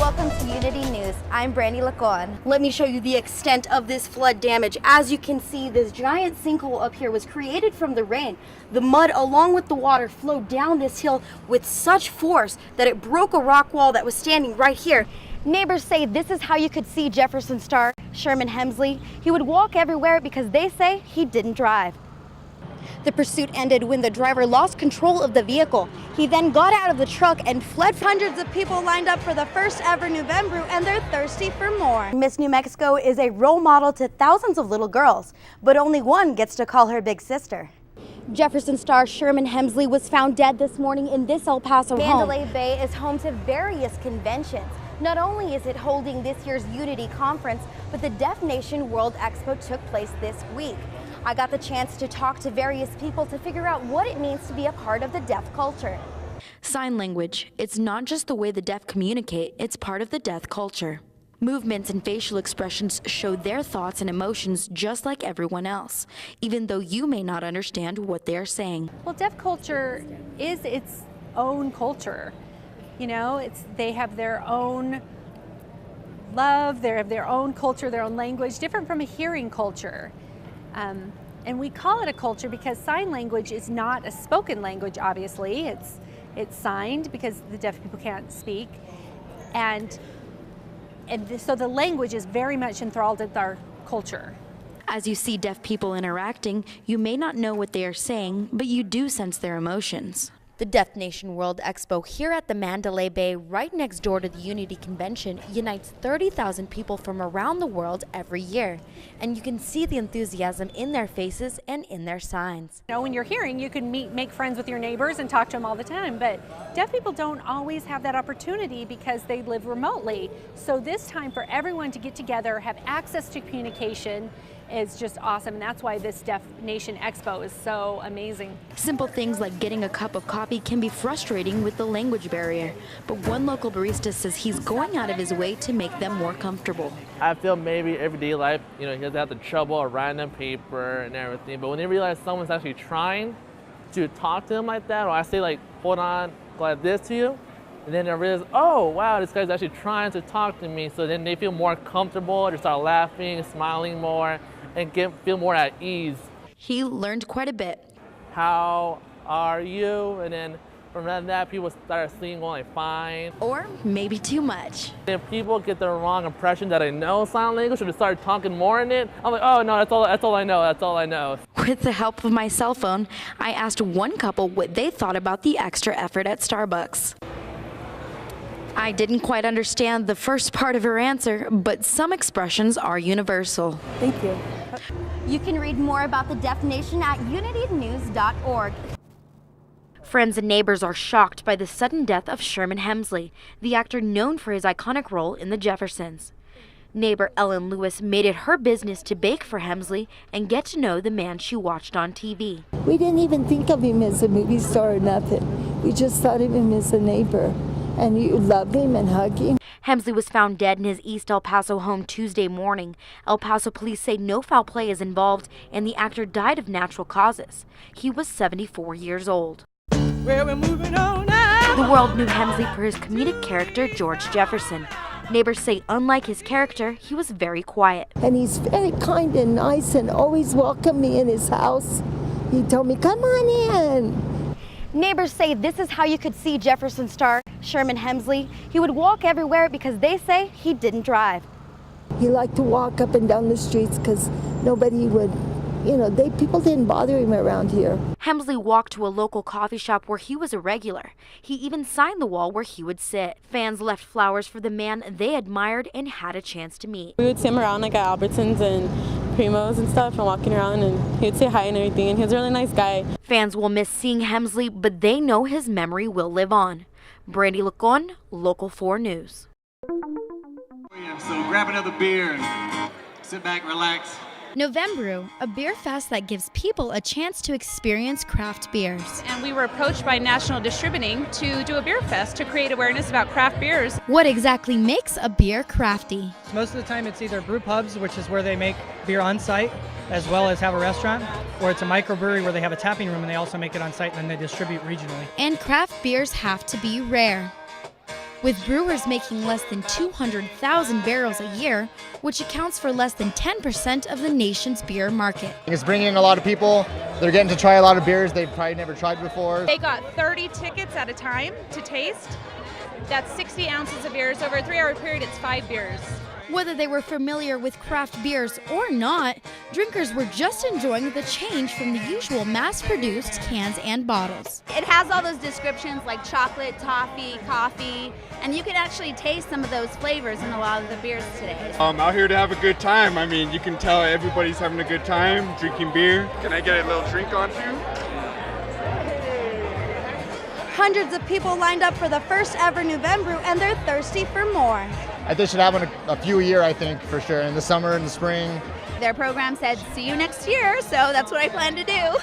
welcome to Unity News. I'm Brandi Licon. Let me show you the extent of this flood damage. As you can see, this giant sinkhole up here was created from the rain. The mud, along with the water, flowed down this hill with such force that it broke a rock wall that was standing right here. Neighbors say this is how you could see Jefferson star Sherman Hemsley. He would walk everywhere because they say he didn't drive. The pursuit ended when the driver lost control of the vehicle. He then got out of the truck and fled. Hundreds of people lined up for the first ever November, and they're thirsty for more. Miss New Mexico is a role model to thousands of little girls, but only one gets to call her big sister. Jefferson star Sherman Hemsley was found dead this morning in this El Paso home. Mandalay Bay is home to various conventions. Not only is it holding this year's Unity Conference, but the Deaf Nation World Expo took place this week. I got the chance to talk to various people to figure out what it means to be a part of the deaf culture. Sign language. It's not just the way the deaf communicate, it's part of the deaf culture. Movements and facial expressions show their thoughts and emotions just like everyone else, even though you may not understand what they're saying. Well, deaf culture is its own culture. You know, they have their own love, they have their own culture, their own language, different from a hearing culture. And we call it a culture because sign language is not a spoken language, obviously. It's signed because the deaf people can't speak. So the language is very much enthralled with our culture. As you see deaf people interacting, you may not know what they are saying, but you do sense their emotions. The Deaf Nation World Expo here at the Mandalay Bay, right next door to the Unity Convention, unites 30,000 people from around the world every year. And you can see the enthusiasm in their faces and in their signs. You know, when you're hearing, you can make friends with your neighbors and talk to them all the time, but deaf people don't always have that opportunity because they live remotely. So this time for everyone to get together, have access to communication, is just awesome, and that's why this Deaf Nation Expo is so amazing. Simple things like getting a cup of coffee can be frustrating with the language barrier, but one local barista says he's going out of his way to make them more comfortable. I feel maybe everyday life, he doesn't have the trouble of writing on paper and everything, but when they realize someone's actually trying to talk to them like that, or I say like, hold on, go like this to you, and then I realize, oh wow, this guy's actually trying to talk to me, so then they feel more comfortable, they start laughing, smiling more, and feel more at ease. He learned quite a bit. How are you? And then from that, people start seeing going like fine. Or maybe too much. If people get the wrong impression that I know sign language, or they start talking more in it, I'm like, oh no, that's all I know. With the help of my cell phone, I asked one couple what they thought about the extra effort at Starbucks. I didn't quite understand the first part of her answer, but some expressions are universal. Thank you. You can read more about the Deaf Nation at unitynews.org. Friends and neighbors are shocked by the sudden death of Sherman Hemsley, the actor known for his iconic role in The Jeffersons. Neighbor Ellen Lewis made it her business to bake for Hemsley and get to know the man she watched on TV. We didn't even think of him as a movie star or nothing. We just thought of him as a neighbor. And you love him and hug him. Hemsley was found dead in his East El Paso home Tuesday morning. El Paso police say no foul play is involved and the actor died of natural causes. He was 74 years old. Well, we're moving on now. The world knew Hemsley for his comedic character, George Jefferson. Neighbors say unlike his character, he was very quiet. And he's very kind and nice and always welcomed me in his house. He told me, come on in. Neighbors say this is how you could see Jefferson star Sherman Hemsley. He would walk everywhere because they say he didn't drive. He liked to walk up and down the streets because nobody would, people didn't bother him around here. Hemsley walked to a local coffee shop where he was a regular. He even signed the wall where he would sit. Fans left flowers for the man they admired and had a chance to meet. We would see him around like at Albertsons and Primos and stuff and walking around, and he would say hi and everything, and he was a really nice guy. Fans will miss seeing Hemsley, but they know his memory will live on. Brandi Licon, Local 4 News. So grab another beer and sit back, relax. November, a beer fest that gives people a chance to experience craft beers. And we were approached by National Distributing to do a beer fest to create awareness about craft beers. What exactly makes a beer crafty? Most of the time it's either brew pubs, which is where they make beer on site, as well as have a restaurant, or it's a microbrewery where they have a tapping room and they also make it on site and then they distribute regionally. And craft beers have to be rare. With brewers making less than 200,000 barrels a year, which accounts for less than 10% of the nation's beer market. It's bringing in a lot of people. They're getting to try a lot of beers they've probably never tried before. They got 30 tickets at a time to taste. That's 60 ounces of beers. Over a 3-hour period, it's 5 beers. Whether they were familiar with craft beers or not, drinkers were just enjoying the change from the usual mass-produced cans and bottles. It has all those descriptions like chocolate, toffee, coffee, and you can actually taste some of those flavors in a lot of the beers today. I'm out here to have a good time. I mean, you can tell everybody's having a good time drinking beer. Can I get a little drink on you? Hundreds of people lined up for the first ever November, and they're thirsty for more. They should have a few a year, I think, for sure, in the summer and the spring. Their program said, see you next year, so that's what I plan to do.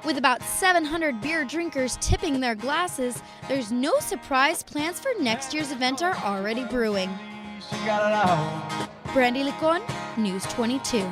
With about 700 beer drinkers tipping their glasses, there's no surprise plans for next year's event are already brewing. Brandi Licon, News 22.